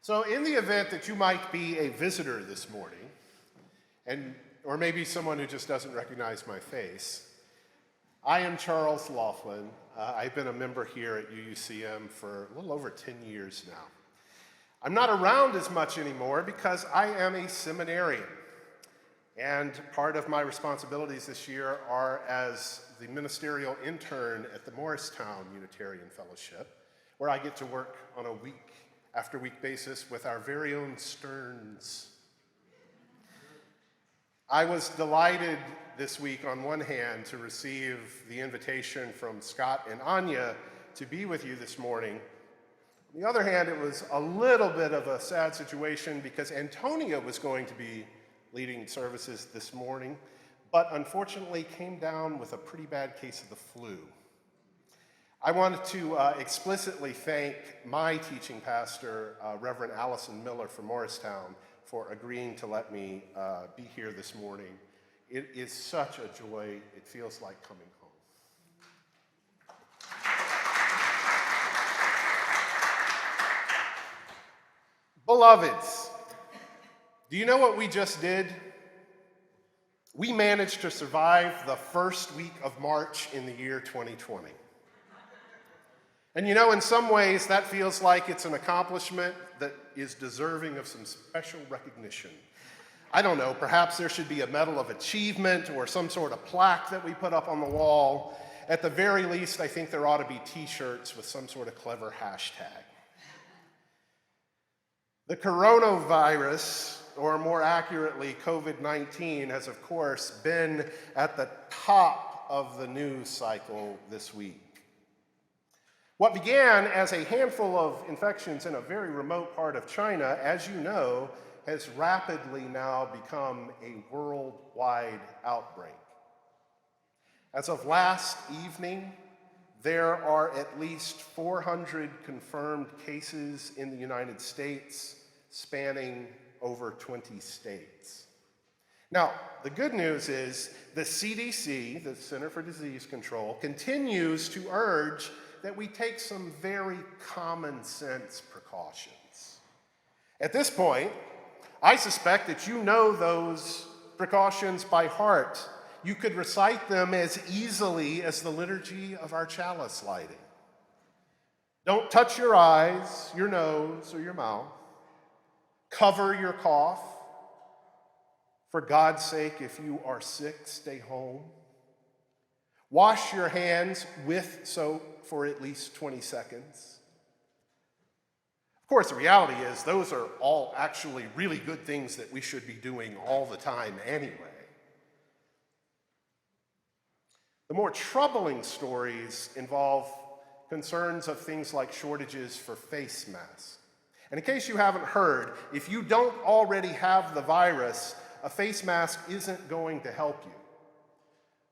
So in the event that you might be a visitor this morning, or maybe someone who just doesn't recognize my face, I am Charles Loflin. I've been a member here at UUCM for a little over 10 years now. I'm not around as much anymore because I am a seminarian. And part of my responsibilities this year are as the ministerial intern at the Morristown Unitarian Fellowship, where I get to work on a week-after-week basis with our very own Sterns. I was delighted this week, on one hand, to receive the invitation from Scott and Anya to be with you this morning. On the other hand, it was a little bit of a sad situation because Antonia was going to be leading services this morning, but unfortunately came down with a pretty bad case of the flu. I wanted to explicitly thank my teaching pastor, Reverend Allison Miller from Morristown, for agreeing to let me be here this morning. It is such a joy. It feels like coming home. Beloveds, do you know what we just did? We managed to survive the first week of March in the year 2020. And you know, in some ways, that feels like it's an accomplishment that is deserving of some special recognition. I don't know, perhaps there should be a medal of achievement or some sort of plaque that we put up on the wall. At the very least, I think there ought to be t-shirts with some sort of clever hashtag. The coronavirus, or more accurately, COVID-19, has of course been at the top of the news cycle this week. What began as a handful of infections in a very remote part of China, as you know, has rapidly now become a worldwide outbreak. As of last evening, there are at least 400 confirmed cases in the United States, spanning over 20 states. Now, the good news is the CDC, the Center for Disease Control, continues to urge that we take some very common sense precautions. At this point, I suspect that you know those precautions by heart. You could recite them as easily as the liturgy of our chalice lighting. Don't touch your eyes, your nose, or your mouth. Cover your cough. For God's sake, if you are sick, stay home. Wash your hands with soap for at least 20 seconds. Of course, the reality is those are all actually really good things that we should be doing all the time anyway. The more troubling stories involve concerns of things like shortages for face masks. And in case you haven't heard, if you don't already have the virus, a face mask isn't going to help you.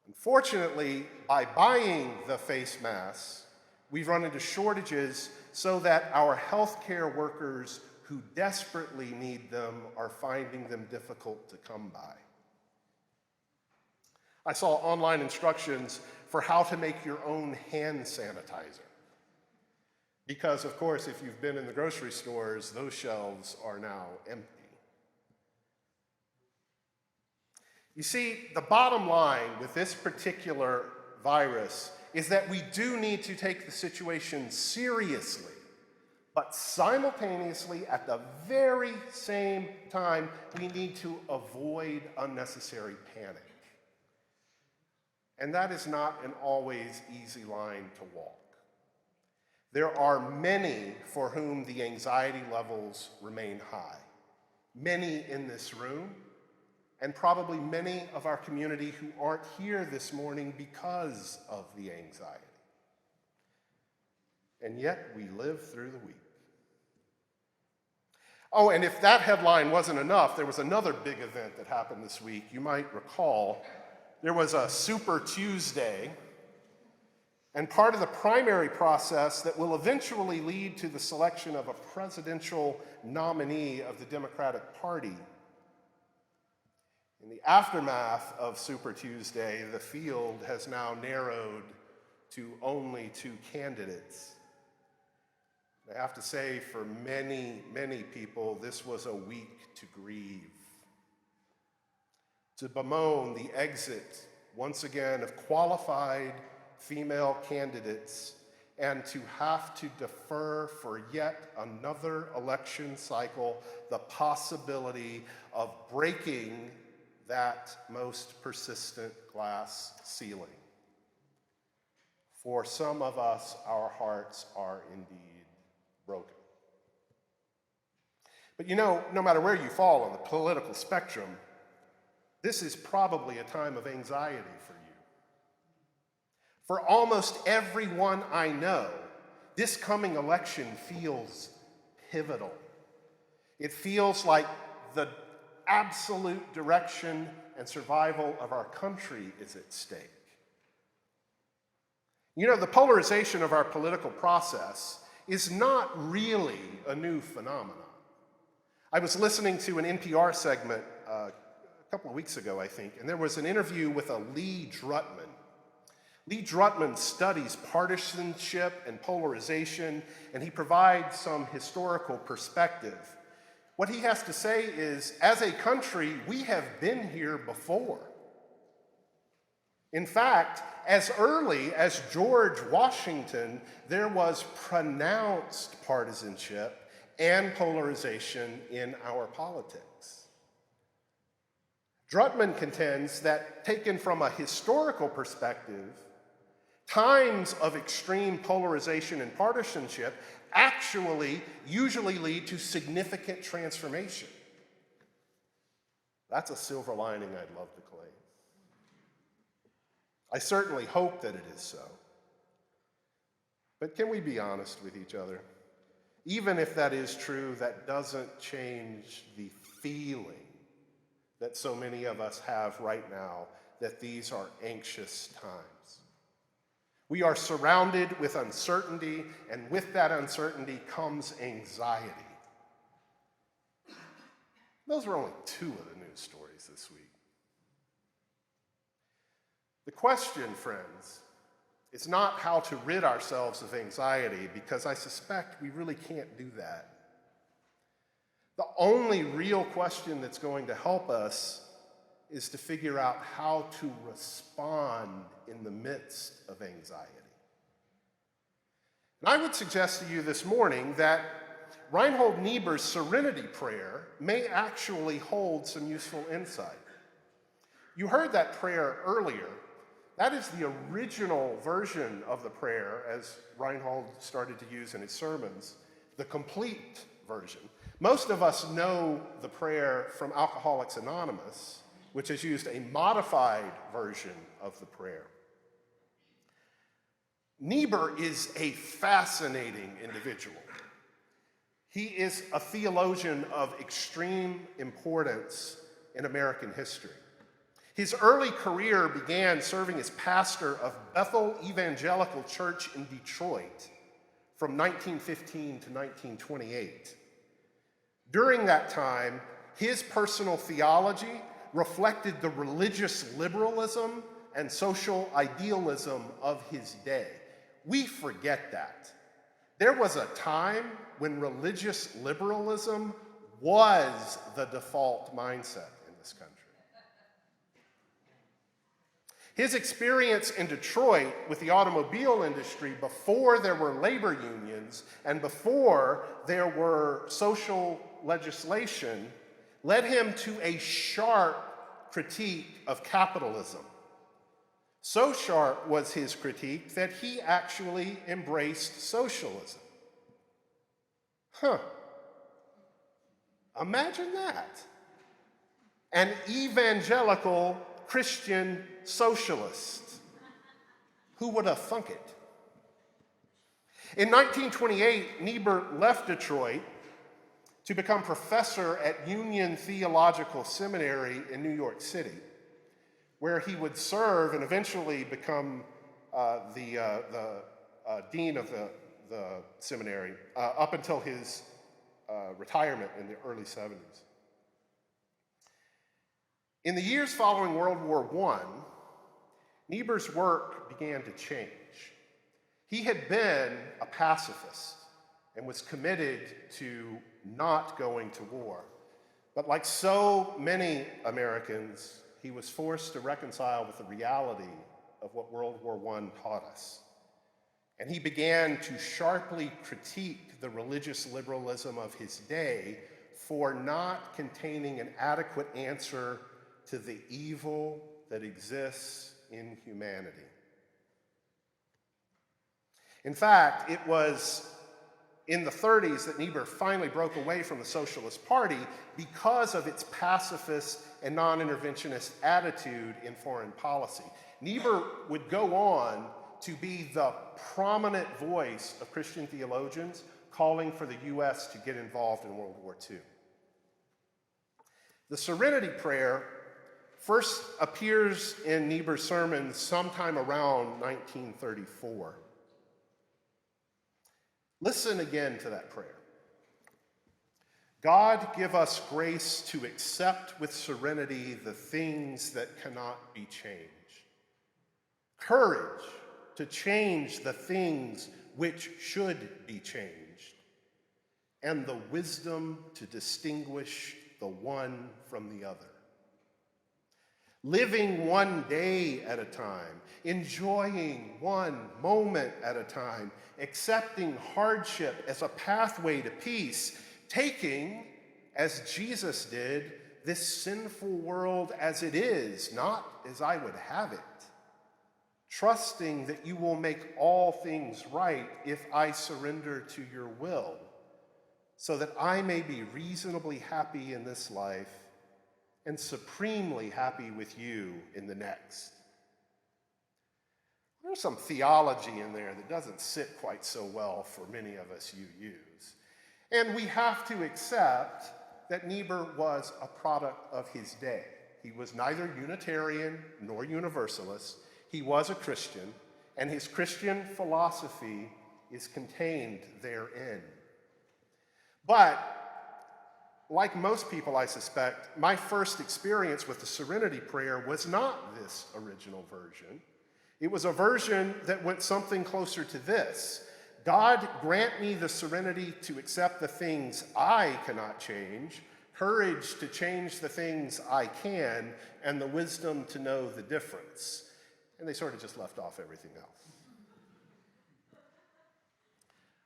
Unfortunately, by buying the face masks, we've run into shortages so that our healthcare workers who desperately need them are finding them difficult to come by. I saw online instructions for how to make your own hand sanitizer. Because, of course, if you've been in the grocery stores, those shelves are now empty. You see, the bottom line with this particular virus is that we do need to take the situation seriously, but simultaneously, at the very same time, we need to avoid unnecessary panic. And that is not an always easy line to walk. There are many for whom the anxiety levels remain high. Many in this room, and probably many of our community who aren't here this morning because of the anxiety. And yet, we live through the week. Oh, and if that headline wasn't enough, there was another big event that happened this week. You might recall there was a Super Tuesday, and part of the primary process that will eventually lead to the selection of a presidential nominee of the Democratic Party. In the aftermath of Super Tuesday, the field has now narrowed to only 2 candidates. I have to say, for many, many people, this was a week to grieve. To bemoan the exit, once again, of qualified female candidates, and to have to defer for yet another election cycle the possibility of breaking that most persistent glass ceiling. For some of us, our hearts are indeed broken. But you know, no matter where you fall on the political spectrum, this is probably a time of anxiety for you. For almost everyone I know, this coming election feels pivotal. It feels like the absolute direction and survival of our country is at stake. You know, the polarization of our political process is not really a new phenomenon. I was listening to an NPR segment a couple of weeks ago, I think, and there was an interview with a Lee Drutman. Lee Drutman studies partisanship and polarization, and he provides some historical perspective. What he has to say is, as a country, we have been here before. In fact, as early as George Washington, there was pronounced partisanship and polarization in our politics. Drutman contends that, taken from a historical perspective, times of extreme polarization and partisanship actually usually lead to significant transformation. That's a silver lining I'd love to claim. I certainly hope that it is so. But can we be honest with each other? Even if that is true, that doesn't change the feeling that so many of us have right now that these are anxious times. We are surrounded with uncertainty, and with that uncertainty comes anxiety. Those are only two of the news stories this week. The question, friends, is not how to rid ourselves of anxiety, because I suspect we really can't do that. The only real question that's going to help us is to figure out how to respond in the midst of anxiety. And I would suggest to you this morning that Reinhold Niebuhr's Serenity Prayer may actually hold some useful insight. You heard that prayer earlier. That is the original version of the prayer, as Reinhold started to use in his sermons, the complete version. Most of us know the prayer from Alcoholics Anonymous, which has used a modified version of the prayer. Niebuhr is a fascinating individual. He is a theologian of extreme importance in American history. His early career began serving as pastor of Bethel Evangelical Church in Detroit from 1915 to 1928. During that time, his personal theology reflected the religious liberalism and social idealism of his day. We forget that. There was a time when religious liberalism was the default mindset in this country. His experience in Detroit with the automobile industry before there were labor unions and before there were social legislation led him to a sharp critique of capitalism. So sharp was his critique that he actually embraced socialism. Imagine that. An evangelical Christian socialist. Who would have thunk it? In 1928, Niebuhr left Detroit to become professor at Union Theological Seminary in New York City, where he would serve and eventually become the dean of the seminary up until his retirement in the early 70s. In the years following World War I, Niebuhr's work began to change. He had been a pacifist, and was committed to not going to war. But like so many Americans, he was forced to reconcile with the reality of what World War I taught us. And he began to sharply critique the religious liberalism of his day for not containing an adequate answer to the evil that exists in humanity. In fact, it was in the 30s that Niebuhr finally broke away from the Socialist Party because of its pacifist and non-interventionist attitude in foreign policy. Niebuhr would go on to be the prominent voice of Christian theologians calling for the U.S. to get involved in World War II. The Serenity Prayer first appears in Niebuhr's sermons sometime around 1934. Listen again to that prayer. God, give us grace to accept with serenity the things that cannot be changed. Courage to change the things which should be changed. And the wisdom to distinguish the one from the other. Living one day at a time, enjoying one moment at a time, accepting hardship as a pathway to peace, taking, as Jesus did, this sinful world as it is, not as I would have it, trusting that you will make all things right if I surrender to your will, so that I may be reasonably happy in this life and supremely happy with you in the next. There's some theology in there that doesn't sit quite so well for many of us you use. And we have to accept that Niebuhr was a product of his day. He was neither Unitarian nor Universalist. He was a Christian, and his Christian philosophy is contained therein. But like most people, I suspect, my first experience with the Serenity Prayer was not this original version. It was a version that went something closer to this. God, grant me the serenity to accept the things I cannot change, courage to change the things I can, and the wisdom to know the difference. And they sort of just left off everything else.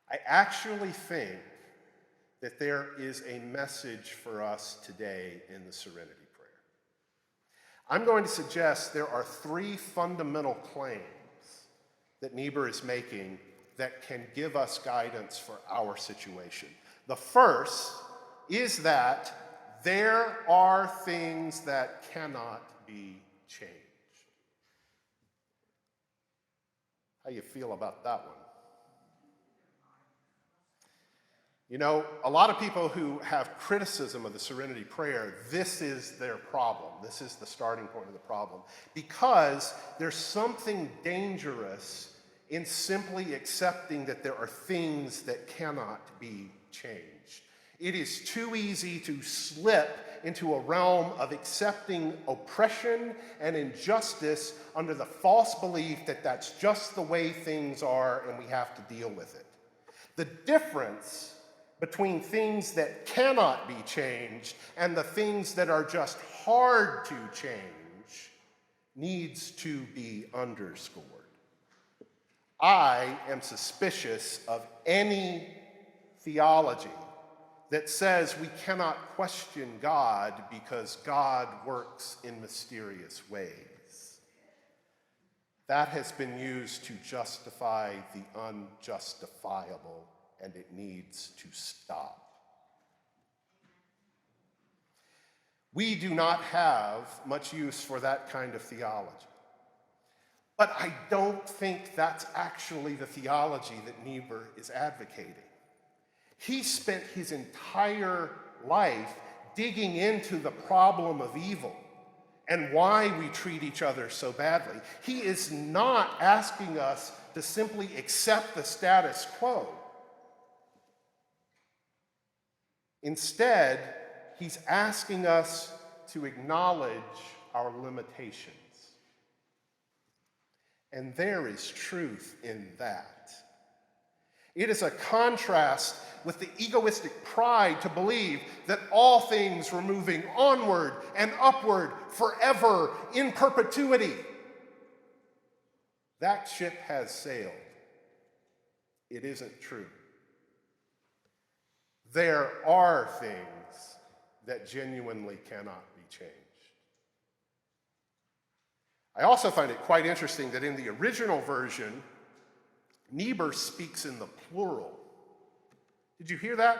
I actually think that there is a message for us today in the Serenity Prayer. I'm going to suggest there are three fundamental claims that Niebuhr is making that can give us guidance for our situation. The first is that there are things that cannot be changed. How you feel about that one? You know, a lot of people who have criticism of the Serenity Prayer, this is their problem. This is the starting point of the problem. Because there's something dangerous in simply accepting that there are things that cannot be changed. It is too easy to slip into a realm of accepting oppression and injustice under the false belief that that's just the way things are and we have to deal with it. The difference between things that cannot be changed and the things that are just hard to change needs to be underscored. I am suspicious of any theology that says we cannot question God because God works in mysterious ways. That has been used to justify the unjustifiable, and it needs to stop. We do not have much use for that kind of theology. But I don't think that's actually the theology that Niebuhr is advocating. He spent his entire life digging into the problem of evil and why we treat each other so badly. He is not asking us to simply accept the status quo. Instead, he's asking us to acknowledge our limitations. And there is truth in that. It is a contrast with the egoistic pride to believe that all things were moving onward and upward forever in perpetuity. That ship has sailed. It isn't true. There are things that genuinely cannot be changed. I also find it quite interesting that in the original version, Niebuhr speaks in the plural. Did you hear that?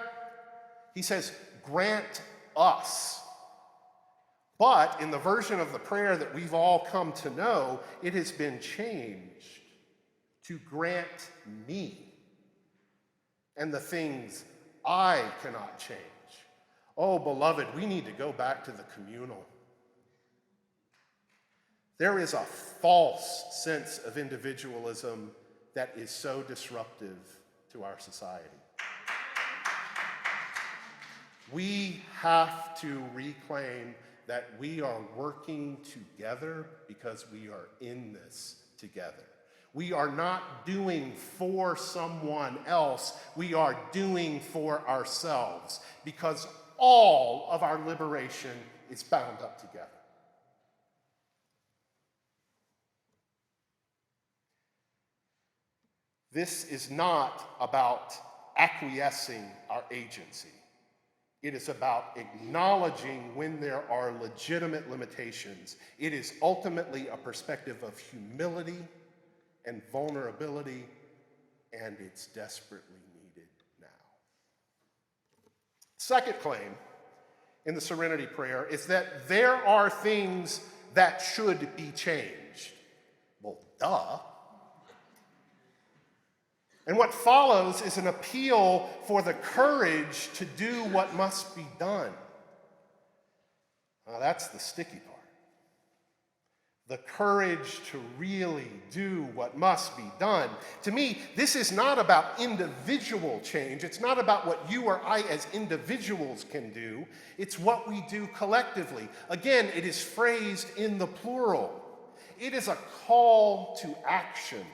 He says, grant us. But in the version of the prayer that we've all come to know, it has been changed to grant me and the things I cannot change. Oh, beloved, we need to go back to the communal. There is a false sense of individualism that is so disruptive to our society. We have to reclaim that we are working together because we are in this together. We are not doing for someone else, we are doing for ourselves because all of our liberation is bound up together. This is not about acquiescing our agency. It is about acknowledging when there are legitimate limitations. It is ultimately a perspective of humility and vulnerability, and it's desperately needed now. Second claim in the Serenity Prayer is that there are things that should be changed. Well, duh. And what follows is an appeal for the courage to do what must be done. Now, that's the sticky part. The courage to really do what must be done. To me, this is not about individual change. It's not about what you or I as individuals can do. It's what we do collectively. Again, it is phrased in the plural. It is a call to action.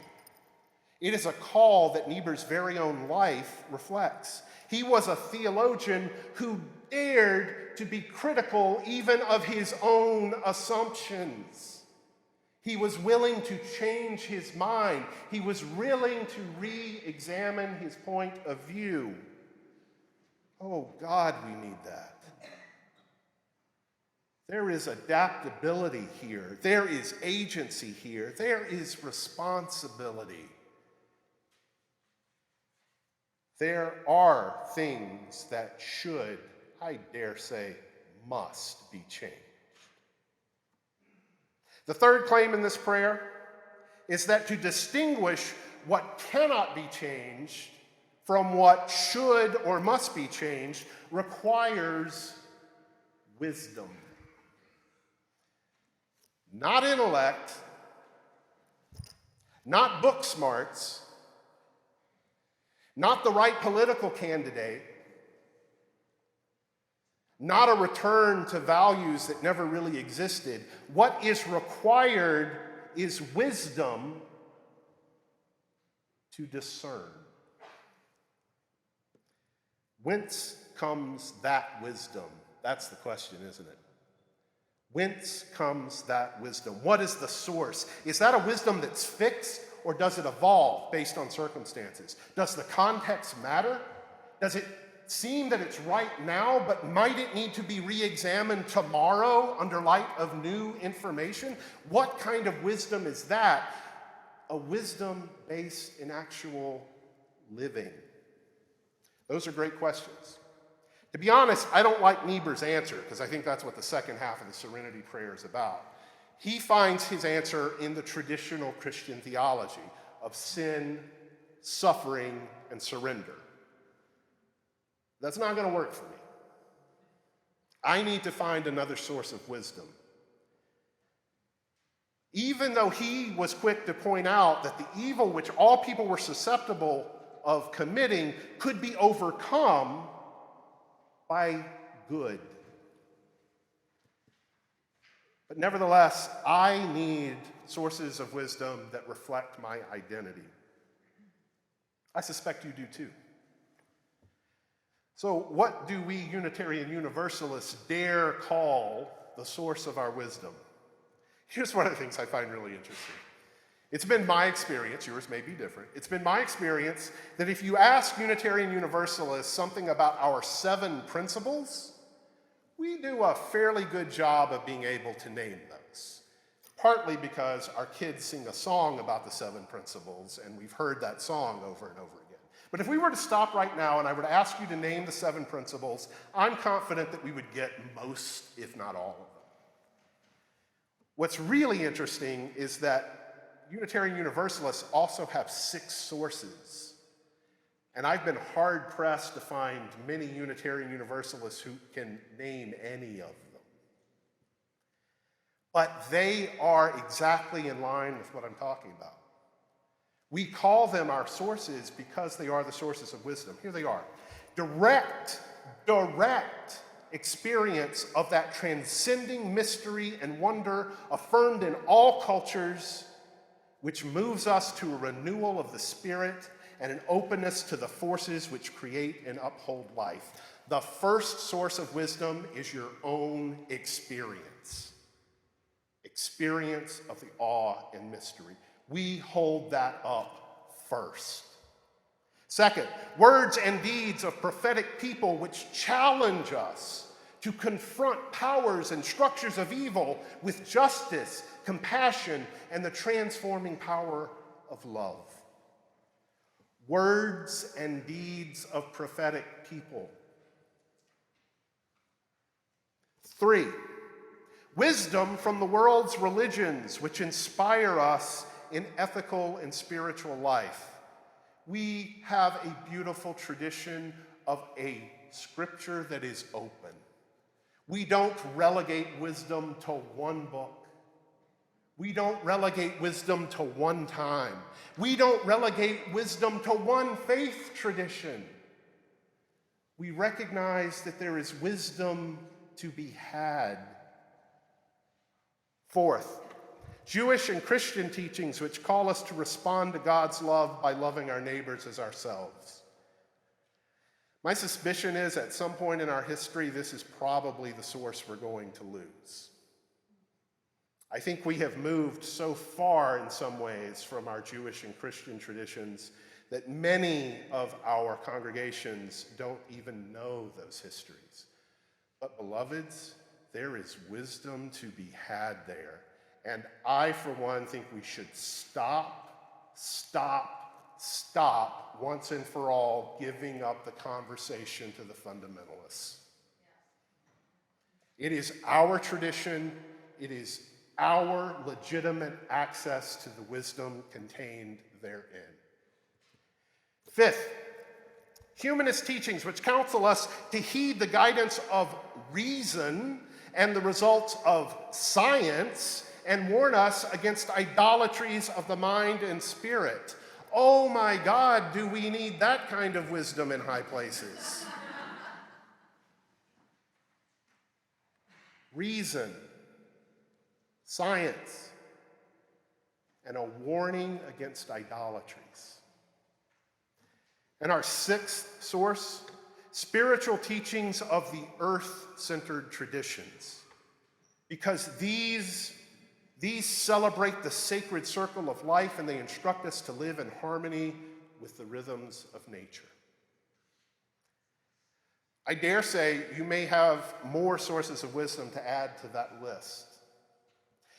It is a call that Niebuhr's very own life reflects. He was a theologian who dared to be critical even of his own assumptions. He was willing to change his mind. He was willing to re-examine his point of view. Oh, God, we need that. There is adaptability here. There is agency here. There is responsibility. There are things that should, I dare say, must be changed. The third claim in this prayer is that to distinguish what cannot be changed from what should or must be changed requires wisdom. Not intellect, not book smarts, not the right political candidate, not a return to values that never really existed. What is required is wisdom to discern. Whence comes that wisdom? That's the question, isn't it? Whence comes that wisdom? What is the source? Is that a wisdom that's fixed, or does it evolve based on circumstances? Does the context matter? Does it seem that it's right now, but might it need to be re-examined tomorrow under light of new information? What kind of wisdom is that? A wisdom based in actual living. Those are great questions. To be honest, I don't like Niebuhr's answer, because I think that's what the second half of the Serenity Prayer is about. He finds his answer in the traditional Christian theology of sin, suffering, and surrender. That's not going to work for me. I need to find another source of wisdom. Even though he was quick to point out that the evil which all people were susceptible of committing could be overcome by good. But nevertheless, I need sources of wisdom that reflect my identity. I suspect you do too. So what do we Unitarian Universalists dare call the source of our wisdom? Here's one of the things I find really interesting. It's been my experience, yours may be different, it's been my experience that if you ask Unitarian Universalists something about our 7 principles, we do a fairly good job of being able to name those. Partly because our kids sing a song about the 7 principles, and we've heard that song over and over again. But if we were to stop right now and I were to ask you to name the 7 principles, I'm confident that we would get most, if not all of them. What's really interesting is that Unitarian Universalists also have 6 sources. And I've been hard-pressed to find many Unitarian Universalists who can name any of them. But they are exactly in line with what I'm talking about. We call them our sources because they are the sources of wisdom. Here they are. Direct experience of that transcending mystery and wonder affirmed in all cultures, which moves us to a renewal of the spirit and an openness to the forces which create and uphold life. The first source of wisdom is your own experience. Experience of the awe and mystery. We hold that up first. Second, words and deeds of prophetic people which challenge us to confront powers and structures of evil with justice, compassion, and the transforming power of love. Words and deeds of prophetic people. 3, wisdom from the world's religions which inspire us in ethical and spiritual life. We have a beautiful tradition of a scripture that is open. We don't relegate wisdom to one book. We don't relegate wisdom to one time. We don't relegate wisdom to one faith tradition. We recognize that there is wisdom to be had. 4th, Jewish and Christian teachings which call us to respond to God's love by loving our neighbors as ourselves. My suspicion is at some point in our history, this is probably the source we're going to lose. I think we have moved so far in some ways from our Jewish and Christian traditions that many of our congregations don't even know those histories. But beloveds, there is wisdom to be had there. And I, for one, think we should stop once and for all giving up the conversation to the fundamentalists. It is our tradition. It is our legitimate access to the wisdom contained therein. 5th, humanist teachings which counsel us to heed the guidance of reason and the results of science and warn us against idolatries of the mind and spirit. Oh my God, do we need that kind of wisdom in high places? Reason, science, and a warning against idolatries. And our 6th source, spiritual teachings of the earth-centered traditions. Because these celebrate the sacred circle of life and they instruct us to live in harmony with the rhythms of nature. I dare say you may have more sources of wisdom to add to that list.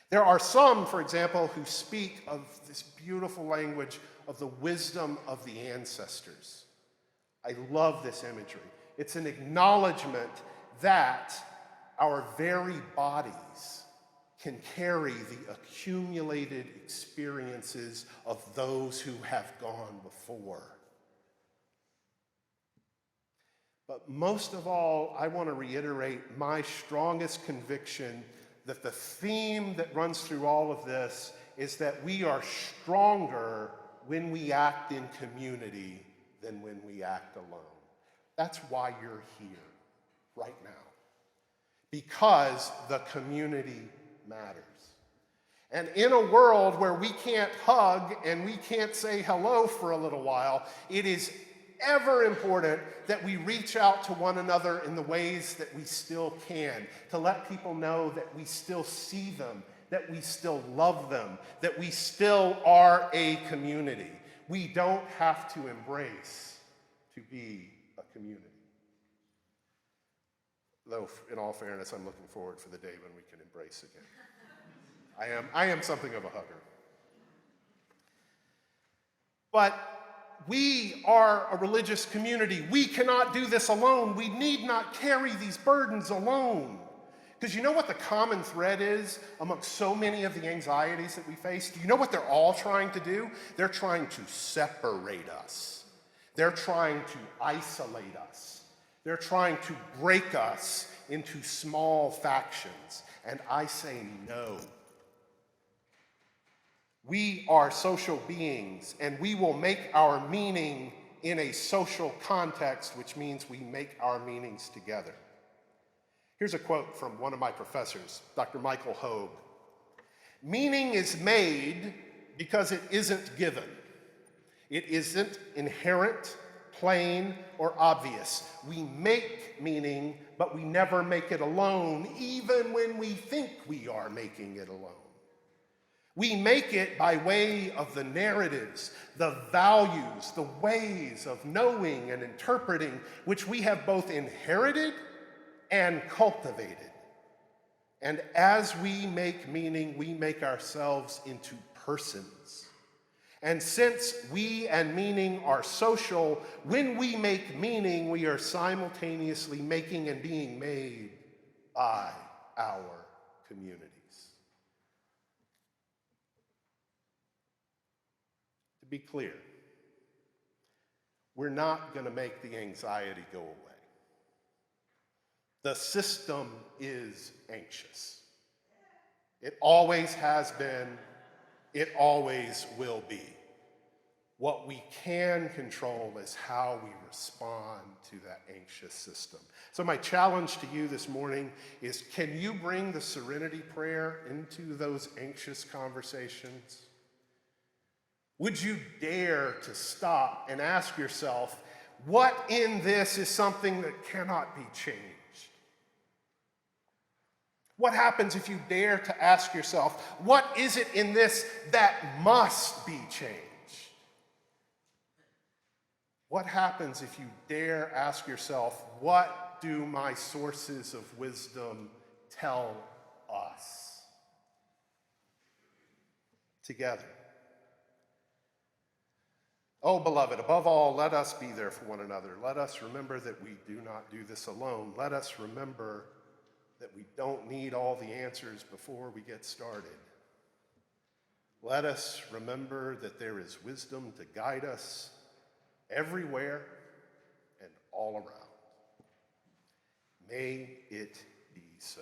There are some, for example, who speak of this beautiful language of the wisdom of the ancestors. I love this imagery. It's an acknowledgement that our very bodies can carry the accumulated experiences of those who have gone before. But most of all, I want to reiterate my strongest conviction that the theme that runs through all of this is that we are stronger when we act in community than when we act alone. That's why you're here right now. Because the community matters. And in a world where we can't hug and we can't say hello for a little while, it is ever important that we reach out to one another in the ways that we still can, to let people know that we still see them, that we still love them, that we still are a community. We don't have to embrace to be a community. Though, in all fairness, I'm looking forward for the day when we can embrace again. I am something of a hugger. But we are a religious community. We cannot do this alone. We need not carry these burdens alone. Because you know what the common thread is amongst so many of the anxieties that we face? Do you know what they're all trying to do? They're trying to separate us. They're trying to isolate us. They're trying to break us into small factions. And I say no. We are social beings, and we will make our meaning in a social context, which means we make our meanings together. Here's a quote from one of my professors, Dr. Michael Hogue. Meaning is made because it isn't given. It isn't inherent, plain, or obvious. We make meaning, but we never make it alone, even when we think we are making it alone. We make it by way of the narratives, the values, the ways of knowing and interpreting, which we have both inherited and cultivated. And as we make meaning, we make ourselves into persons. And since we and meaning are social, when we make meaning, we are simultaneously making and being made by our communities. To be clear, we're not going to make the anxiety go away. The system is anxious. It always has been. It always will be. What we can control is how we respond to that anxious system. So my challenge to you this morning is, can you bring the serenity prayer into those anxious conversations? Would you dare to stop and ask yourself, what in this is something that cannot be changed? What happens if you dare to ask yourself, what is it in this that must be changed? What happens if you dare ask yourself, what do my sources of wisdom tell us? Together. Oh, beloved, above all, let us be there for one another. Let us remember that we do not do this alone. Let us remember that we don't need all the answers before we get started. Let us remember that there is wisdom to guide us everywhere and all around. May it be so.